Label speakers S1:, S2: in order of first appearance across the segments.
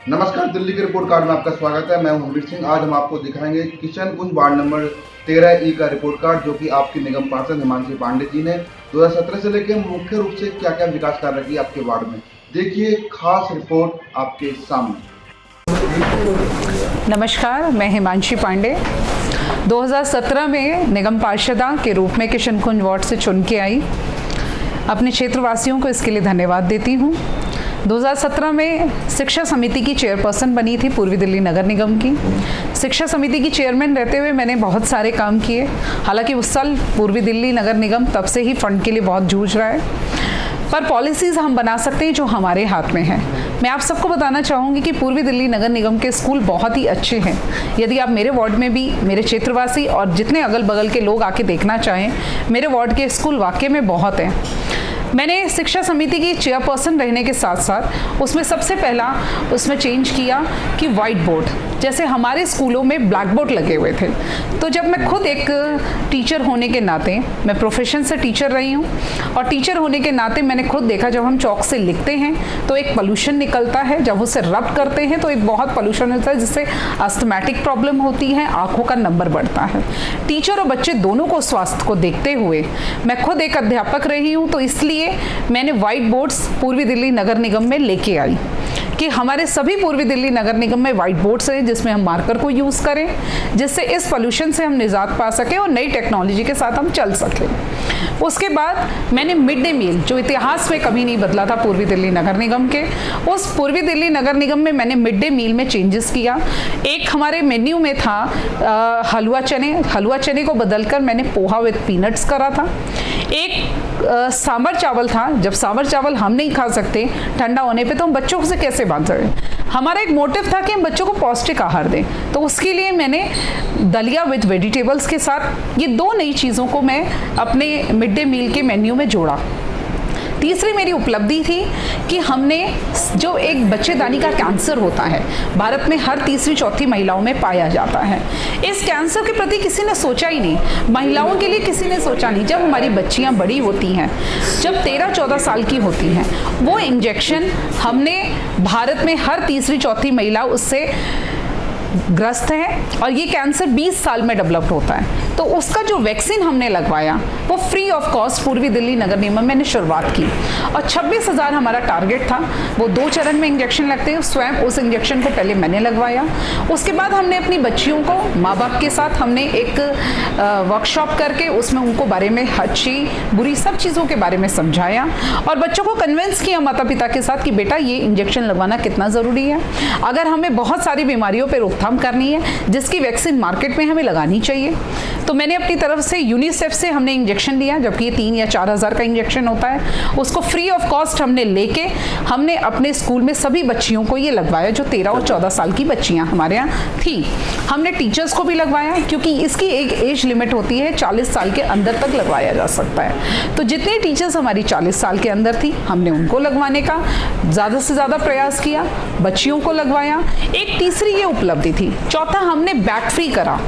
S1: नमस्कार, दिल्ली के report card में आपका स्वागत है। मैं हूं हरमीत सिंह। आज हम आपको दिखाएंगे किशनकुंज वार्ड नंबर 13 ई का रिपोर्ट कार्ड, जो कि आपकी निगम पार्षद हिमांशी पांडे जी ने 2017 से लेकर मुख्य रूप से क्या क्या विकास कार्य किए आपके वार्ड में। देखिए खास रिपोर्ट आपके सामने।
S2: नमस्कार, मैं हिमांशी पांडे 2017 में निगम पार्षदा के रूप में किशनकुंज वार्ड से चुन के आई। अपने क्षेत्रवासियों को इसके लिए धन्यवाद देती हूँ। 2017 में शिक्षा समिति की चेयरपर्सन बनी थी पूर्वी दिल्ली नगर निगम की। शिक्षा समिति की चेयरमैन रहते हुए मैंने बहुत सारे काम किए। हालांकि उस साल पूर्वी दिल्ली नगर निगम तब से ही फंड के लिए बहुत जूझ रहा है, पर पॉलिसीज़ हम बना सकते हैं जो हमारे हाथ में है। मैं आप सबको बताना चाहूँगी कि पूर्वी दिल्ली नगर निगम के स्कूल बहुत ही अच्छे हैं। यदि आप मेरे वार्ड में भी मेरे क्षेत्रवासी और जितने अगल बगल के लोग आके देखना चाहें, मेरे वार्ड के स्कूल वाकई में बहुत हैं। मैंने शिक्षा समिति की चेयरपर्सन रहने के साथ साथ उसमें सबसे पहला उसमें चेंज किया कि वाइट बोर्ड, जैसे हमारे स्कूलों में ब्लैक बोर्ड लगे हुए थे। तो जब मैं खुद एक टीचर होने के नाते, मैं प्रोफेशन से टीचर रही हूँ, और टीचर होने के नाते मैंने खुद देखा जब हम चौक से लिखते हैं तो एक पोल्यूशन निकलता है, जब उसे रब करते हैं तो एक बहुत पोल्यूशन होता है जिससे अस्थमैटिक प्रॉब्लम होती है, आँखों का नंबर बढ़ता है। टीचर और बच्चे दोनों को स्वास्थ्य को देखते हुए मैं खुद एक अध्यापक रही हूँ, तो इसलिए मैंने व्हाइट बोर्ड्स पूर्वी दिल्ली नगर निगम में लेके आई कि हमारे सभी पूर्वी दिल्ली नगर निगम में व्हाइट बोर्ड्स हैं जिसमें हम मार्कर को यूज़ करें, जिससे इस पोल्यूशन से हम निजात पा सकें और नई टेक्नोलॉजी के साथ हम चल सकें। उसके बाद मैंने मिड डे मील, जो इतिहास में कभी नहीं बदला था पूर्वी दिल्ली नगर निगम के, उस पूर्वी दिल्ली नगर निगम में मैंने मिड डे मील में चेंजेस किया। एक हमारे मेन्यू में था हलवा चने को बदलकर मैंने पोहा विद पीनट्स करा था। एक सांभर चावल था, जब सांभर चावल हम नहीं खा सकते ठंडा होने पे, तो हम बच्चों से कैसे बांध सकें। हमारा एक मोटिव था कि हम बच्चों को पौष्टिक आहार दें, तो उसके लिए मैंने दलिया विद वेजिटेबल्स के साथ ये दो नई चीज़ों को मैं अपने मिड डे मील के मेन्यू में जोड़ा। तीसरी मेरी उपलब्धि थी कि हमने जो एक बच्चेदानी का कैंसर होता है, भारत में हर तीसरी चौथी महिलाओं में पाया जाता है। इस कैंसर के प्रति किसी ने सोचा ही नहीं, महिलाओं के लिए किसी ने सोचा नहीं। जब हमारी बच्चियां बड़ी होती हैं, जब 13-14 साल की होती हैं, वो इंजेक्शन हमने भारत में हर तीसरी चौथी महिला उससे ग्रस्त है, और ये कैंसर 20 साल में डेवलप्ड होता है। तो उसका जो वैक्सीन हमने लगवाया वो फ्री ऑफ कॉस्ट पूर्वी दिल्ली नगर निगम में मैंने शुरुआत की, और 26,000 हमारा टारगेट था। वो 2 चरण में इंजेक्शन लगते हैं, स्वयं उस इंजेक्शन को पहले मैंने लगवाया। उसके बाद हमने अपनी बच्चियों को माँ बाप के साथ हमने एक वर्कशॉप करके उसमें उनको बारे में अच्छी बुरी सब चीज़ों के बारे में समझाया, और बच्चों को कन्विंस किया माता पिता के साथ कि बेटा ये इंजेक्शन लगवाना कितना ज़रूरी है। अगर हमें बहुत सारी बीमारियों पर रोकथाम करनी है जिसकी वैक्सीन मार्केट में हमें लगानी चाहिए, तो मैंने अपनी तरफ से यूनिसेफ से हमने इंजेक्शन लिया, जबकि ये 3 या 4 हज़ार का इंजेक्शन होता है। उसको फ्री ऑफ कॉस्ट हमने लेके हमने अपने स्कूल में सभी बच्चियों को ये लगवाया जो 13 और 14 साल की बच्चियां हमारे यहाँ थी। हमने टीचर्स को भी लगवाया, क्योंकि इसकी एक एज लिमिट होती है, 40 साल के अंदर तक लगवाया जा सकता है। तो जितनी टीचर्स हमारी 40 साल के अंदर थी, हमने उनको लगवाने का ज़्यादा से ज़्यादा प्रयास किया, बच्चियों को लगवाया। एक तीसरी ये उपलब्धि थी। चौथा, हमने बैग फ्री करा।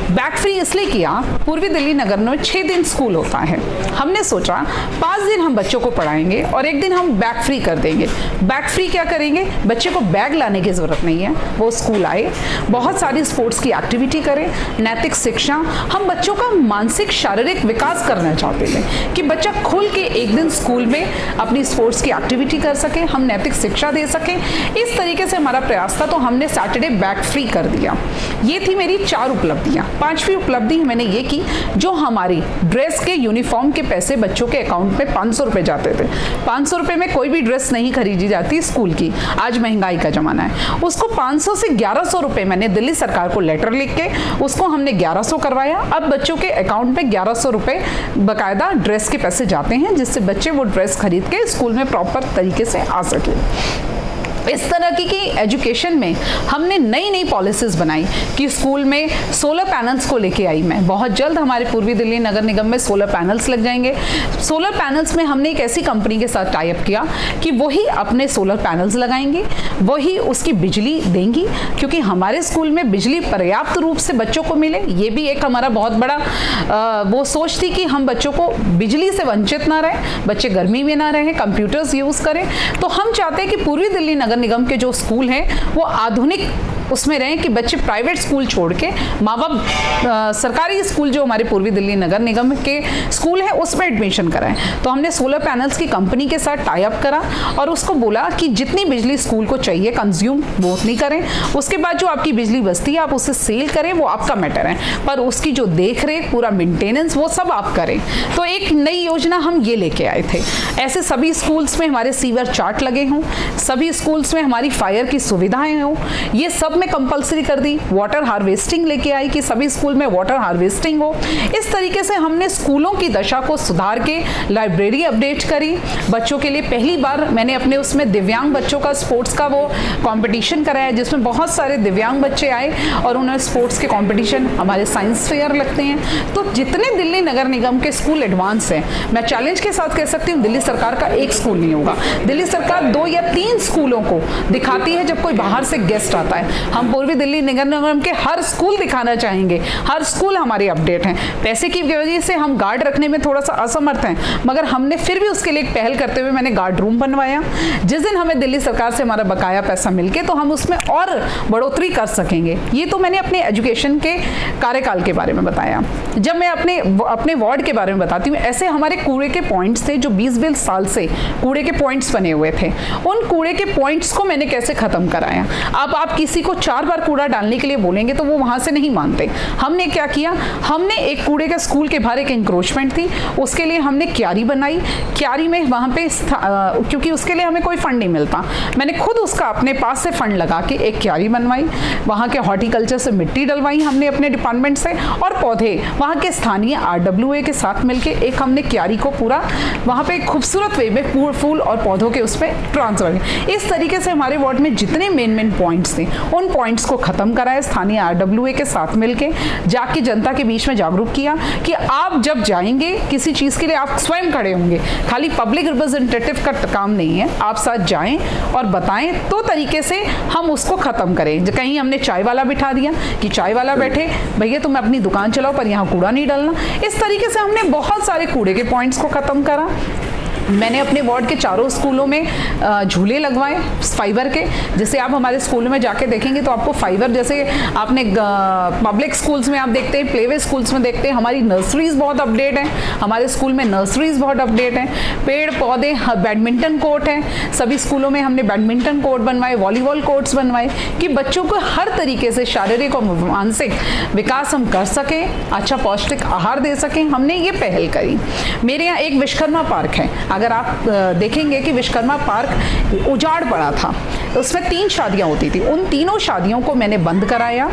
S2: बैग फ्री इसलिए किया, पूर्वी दिल्ली नगर में 6 दिन स्कूल होता है। हमने सोचा 5 दिन हम बच्चों को पढ़ाएंगे और एक दिन हम बैग फ्री कर देंगे। बैग फ्री क्या करेंगे, बच्चे को बैग लाने की ज़रूरत नहीं है, वो स्कूल आए, बहुत सारी स्पोर्ट्स की एक्टिविटी करें, नैतिक शिक्षा। हम बच्चों का मानसिक शारीरिक विकास करना चाहते थे कि बच्चा खुल के एक दिन स्कूल में अपनी स्पोर्ट्स की एक्टिविटी कर सके, हम नैतिक शिक्षा दे सकें। इस तरीके से हमारा प्रयास था, तो हमने सैटरडे बैग फ्री कर दिया। ये थी मेरी 4 उपलब्धियाँ। 5वीं उपलब्धि मैंने ये की, जो हमारी ड्रेस के यूनिफॉर्म के पैसे बच्चों के अकाउंट में 500 रुपये जाते थे। 500 रुपये में कोई भी ड्रेस नहीं खरीदी जाती स्कूल की, आज महंगाई का ज़माना है। उसको 500 से 1100 रुपये मैंने दिल्ली सरकार को लेटर लिख के उसको हमने 1100 करवाया। अब बच्चों के अकाउंट में 1100 रुपये बाकायदा ड्रेस के पैसे जाते हैं, जिससे बच्चे वो ड्रेस खरीद के स्कूल में प्रॉपर तरीके से आ सके। इस तरह की एजुकेशन में हमने नई नई पॉलिसीज बनाई कि स्कूल में सोलर पैनल्स को लेके आई मैं। बहुत जल्द हमारे पूर्वी दिल्ली नगर निगम में सोलर पैनल्स लग जाएंगे। सोलर पैनल्स में हमने एक ऐसी कंपनी के साथ टाई अप किया कि वही अपने सोलर पैनल्स लगाएंगी, वही उसकी बिजली देंगी, क्योंकि हमारे स्कूल में बिजली पर्याप्त रूप से बच्चों को मिले। ये भी एक हमारा बहुत बड़ा वो सोच थी कि हम बच्चों को बिजली से वंचित ना रहे, बच्चे गर्मी में ना रहे, कंप्यूटर्स यूज़ करें। तो हम चाहते हैं कि पूर्वी दिल्ली नगर नगर निगम के जो स्कूल हैं वो आधुनिक उसमें रहें कि बच्चे प्राइवेट स्कूल छोड़ के माँ बाप सरकारी स्कूल जो हमारे पूर्वी दिल्ली नगर निगम के स्कूल है उसमें एडमिशन कराएं। तो हमने सोलर पैनल्स की कंपनी के साथ टाई अप करा और उसको बोला कि जितनी बिजली स्कूल को चाहिए कंज्यूम वो उतनी करें, उसके बाद जो आपकी बिजली बचती है आप उसे सेल करें, वो आपका मैटर है, पर उसकी जो देख रेख पूरा मेंटेनेंस वो सब आप करें। तो एक नई योजना हम ये लेके आए थे। ऐसे सभी स्कूल्स में हमारे सीवर चार्ट लगे हों, सभी स्कूल्स में हमारी फायर की सुविधाएं हों, ये सब में कंपलसरी कर दी। वाटर हार्वेस्टिंग लेके आई कि सभी स्कूल में वाटर हार्वेस्टिंग हो। इस तरीके से हमने स्कूलों की दशा को सुधार के लाइब्रेरी अपडेट करी। बच्चों के लिए पहली बार मैंने अपने उसमें दिव्यांग बच्चों का स्पोर्ट्स का वो कंपटीशन कराया जिसमें बहुत सारे दिव्यांग बच्चे आए और उन्हें स्पोर्ट्स के कंपटीशन, हमारे साइंस फेयर लगते हैं। तो जितने दिल्ली नगर निगम के स्कूल एडवांस हैं, मैं चैलेंज के साथ कह सकती हूँ दिल्ली सरकार का एक स्कूल नहीं होगा। दिल्ली सरकार 2 या 3 स्कूलों को दिखाती है जब कोई बाहर से गेस्ट आता है। हम पूर्वी दिल्ली नगर निगम के हर स्कूल दिखाना चाहेंगे, हर स्कूल हमारे अपडेट हैं। पैसे की वजह से हम गार्ड रखने में थोड़ा सा असमर्थ हैं, मगर हमने फिर भी उसके लिए एक पहल करते हुए मैंने गार्ड रूम बनवाया। जिस दिन हमें दिल्ली सरकार से हमारा बकाया पैसा मिलके तो हम उसमें और बढ़ोतरी कर सकेंगे। ये तो मैंने अपने एजुकेशन के कार्यकाल के बारे में बताया। जब मैं अपने वार्ड के बारे में बताती हूँ, ऐसे हमारे कूड़े के पॉइंट्स थे जो 20-20 साल से कूड़े के पॉइंट्स बने हुए थे। उन कूड़े के पॉइंट्स को मैंने कैसे खत्म कराया। अब आप किसी को 4 बार कूड़ा डालने के लिए बोलेंगे तो वो वहां से नहीं मानते। हमने क्या किया, हमने एक कूड़े का स्कूल के बाहर एक इंक्रोचमेंट थी, उसके लिए हमने क्यारी बनाई। क्यारी में वहां पे क्योंकि उसके लिए हमें कोई फंड नहीं मिलता, मैंने खुद उसका अपने पास से फंड लगा के एक क्यारी बनवाई। वहां के हॉर्टिकल्चर से मिट्टी डलवाई हमने अपने डिपार्टमेंट से, और पौधे वहां के स्थानीय RWA के साथ मिलके एक हमने क्यारी को पूरा वहां पे खूबसूरत वे में फूल और पौधों के उसमें ट्रांसफर। इस तरीके से हमारे वार्ड में जितने मेन पॉइंट्स थे उन पॉइंट्स को खत्म कराया। स्थानीय RWA के साथ मिलके जाके जनता के बीच में जागरूक किया कि आप जब जाएंगे किसी चीज के लिए आप स्वयं खड़े होंगे, खाली पब्लिक रिप्रेजेंटेटिव का काम नहीं है, आप साथ जाएं और बताएं तो तरीके से हम उसको खत्म करें। कहीं हमने चाय वाला बिठा दिया कि चाय वाला बैठे, भैया तुम अपनी दुकान चलाओ पर यहाँ कूड़ा नहीं डालना। इस तरीके से हमने बहुत सारे कूड़े के पॉइंट्स को खत्म करा। मैंने अपने वार्ड के चारों स्कूलों में झूले लगवाए फाइबर के। जैसे आप हमारे स्कूलों में जाके देखेंगे तो आपको फाइबर, जैसे आपने पब्लिक स्कूल्स में आप देखते हैं, प्लेवे स्कूल्स में देखते हैं, हमारी नर्सरीज बहुत अपडेट हैं। हमारे स्कूल में नर्सरीज बहुत अपडेट हैं, पेड़ पौधे, बैडमिंटन कोर्ट हैं। सभी स्कूलों में हमने बैडमिंटन कोर्ट बनवाए, वॉलीबॉल कोर्ट्स बनवाए कि बच्चों को हर तरीके से शारीरिक और मानसिक विकास हम कर सकें, अच्छा पौष्टिक आहार दे सकें। हमने ये पहल करी। मेरे यहाँ एक विश्वकर्मा पार्क है, अगर आप देखेंगे कि विश्वकर्मा पार्क उजाड़ पड़ा था, उसमें 3 शादियां होती थी। उन तीनों शादियों को मैंने बंद कराया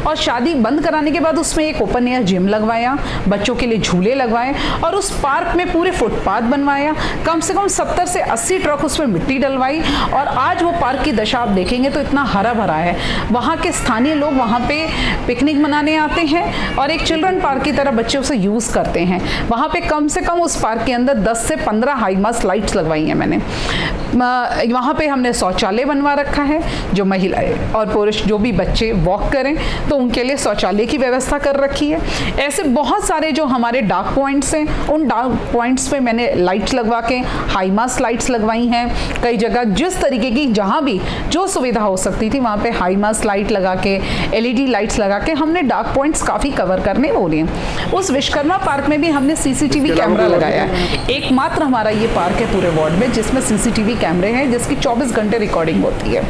S2: और शादी बंद कराने के बाद उसमें एक ओपन एयर जिम लगवाया, बच्चों के लिए झूले लगवाए और उस पार्क में पूरे फुटपाथ बनवाया। कम से कम 70 से 80 ट्रक उसमें मिट्टी डलवाई और आज वो पार्क की दशा आप देखेंगे तो इतना हरा भरा है। वहाँ के स्थानीय लोग वहाँ पे पिकनिक मनाने आते हैं और एक चिल्ड्रन पार्क की तरह बच्चे उसे यूज़ करते हैं। वहाँ पे कम से कम उस पार्क के अंदर 10 से 15 हाई मस्त लाइट्स लगवाई हैं मैंने। वहाँ पे हमने शौचालय बनवा रखा है, जो महिलाएं और पुरुष जो भी बच्चे वॉक करें तो उनके लिए शौचालय की व्यवस्था कर रखी है। ऐसे बहुत सारे जो हमारे डार्क पॉइंट्स हैं, उन डार्क पॉइंट्स पे मैंने लाइट्स लगवा के हाई मास्ट लाइट्स लगवाई हैं। कई जगह जिस तरीके की जहाँ भी जो सुविधा हो सकती थी वहाँ पे हाई मास्ट लाइट लगा के, LED लाइट्स लगा के हमने डार्क पॉइंट्स काफ़ी कवर करने बोले हैं। उस विश्वकर्मा पार्क में भी हमने CCTV कैमरा लगाया है। एकमात्र हमारा ये पार्क है पूरे वार्ड में जिसमें CCTV कैमरे हैं, जिसकी 24 घंटे रिकॉर्डिंग होती है।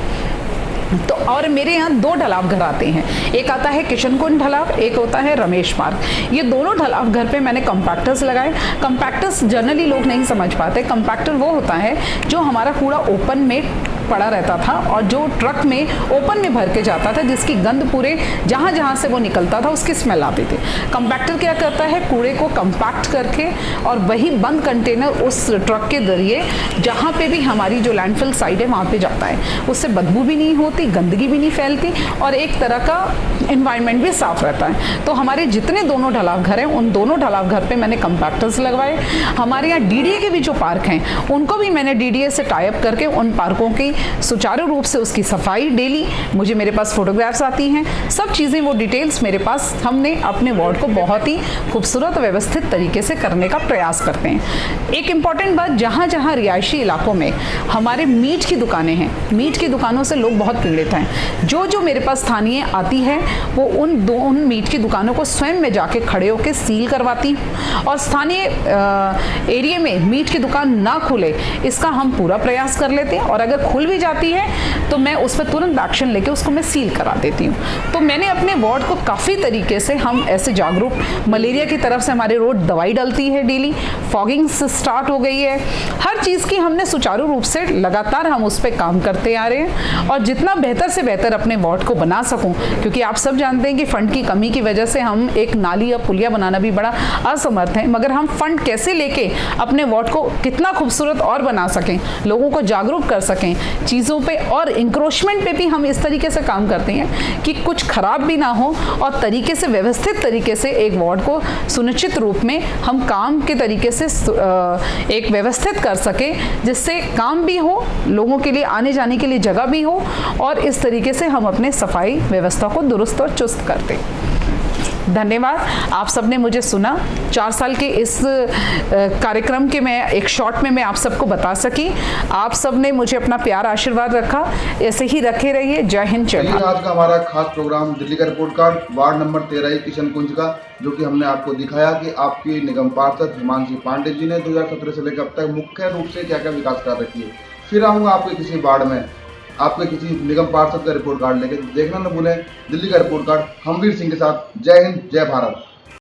S2: तो और मेरे यहाँ 2 ढलाव घर आते हैं, एक आता है किशन कुंज ढलाव, एक होता है रमेश पार्क। ये दोनों ढलाव घर पे मैंने कंपैक्टर्स लगाए। कंपैक्टर्स जनरली लोग नहीं समझ पाते। कंपैक्टर वो होता है जो हमारा कूड़ा ओपन में पड़ा रहता था और जो ट्रक में ओपन में भर के जाता था, जिसकी गंद पूरे जहाँ जहाँ से वो निकलता था उसकी स्मेल आती थी। कंपैक्टर क्या करता है, कूड़े को कंपैक्ट करके और वही बंद कंटेनर उस ट्रक के जरिए जहाँ पे भी हमारी जो लैंडफिल साइड है वहाँ पे जाता है। उससे बदबू भी नहीं होती, गंदगी भी नहीं फैलती और एक तरह का एनवायरनमेंट भी साफ रहता है। तो हमारे जितने दोनों ढलाव घर हैं उन दोनों ढलाव घर पे मैंने कंपैक्टर्स लगवाए। हमारे यहाँ DDA के भी जो पार्क हैं उनको भी मैंने DDA से टाई अप करके उन पार्कों की सुचारू रूप से उसकी सफाई डेली, मुझे मेरे पास फोटोग्राफ्स आती हैं, सब चीज़ें वो डिटेल्स मेरे पास, हमने अपने वार्ड को बहुत ही खूबसूरत व्यवस्थित तरीके से करने का प्रयास करते हैं। एक इम्पॉर्टेंट बात, जहाँ जहाँ रिहायशी इलाकों में हमारे मीट की दुकानें हैं, मीट की दुकानों से लोग बहुत पीड़ित हैं। जो जो मेरे पास स्थानीय आती है वो उन मीट की दुकानों को स्वयं में जाके खड़े होकर सील करवाती हूँ और स्थानीय एरिया में मीट की दुकान ना खुले इसका हम पूरा प्रयास कर लेते हैं, और अगर खुल भी जाती है तो मैं उस पर तुरंत एक्शन लेके उसको मैं सील करा देती हूँ। तो मैंने अपने वार्ड को काफ़ी तरीके से हम ऐसे जागरूक, मलेरिया की तरफ से हमारे रोड दवाई डलती है डेली, फॉगिंग स्टार्ट हो गई है, हर चीज़ की हमने सुचारू रूप से लगातार हम उस पर काम करते आ रहे हैं और जितना बेहतर से बेहतर अपने वार्ड को बना सकूं, क्योंकि आप सब जानते हैं कि फंड की कमी की वजह से हम एक नाली या पुलिया बनाना भी बड़ा असमर्थ हैं, मगर हम फंड कैसे लेके अपने वार्ड को कितना खूबसूरत और बना सकें, लोगों को जागरूक कर सकें चीज़ों पे, और इंक्रोचमेंट पे भी हम इस तरीके से काम करते हैं कि कुछ खराब भी ना हो और तरीके से व्यवस्थित तरीके से एक वार्ड को सुनिश्चित रूप में हम काम के तरीके से एक व्यवस्थित कर सके, जिससे काम भी हो, लोगों के लिए आने जाने के लिए जगह भी हो, और इस तरीके से हम अपने सफाई व्यवस्था को दुरुस्त और चुस्त करते। धन्यवाद, आप सबने मुझे सुना। 4 साल के इस कार्यक्रम के मैं एक शॉर्ट में मैं आप सबको बता सकी। आप सबने मुझे अपना प्यार आशीर्वाद रखा, ऐसे ही रखे रहिए। जय हिंद, जय भारत।
S1: आज का हमारा खास प्रोग्राम दिल्ली का report card ward number 13 Kishan Kunj का, जो कि हमने आपको दिखाया कि आपकी निगम पार्षद हिमांशी पांडे जी ने 2017 से लेकर अब तक मुख्य रूप से क्या क्या विकास कार्य किए। फिर आऊँगा आपके किसी वार्ड में आपके किसी निगम पार्षद का रिपोर्ट कार्ड लेके। देखना न भूलें दिल्ली का रिपोर्ट कार्ड हमवीर सिंह के साथ। जय हिंद, जय भारत।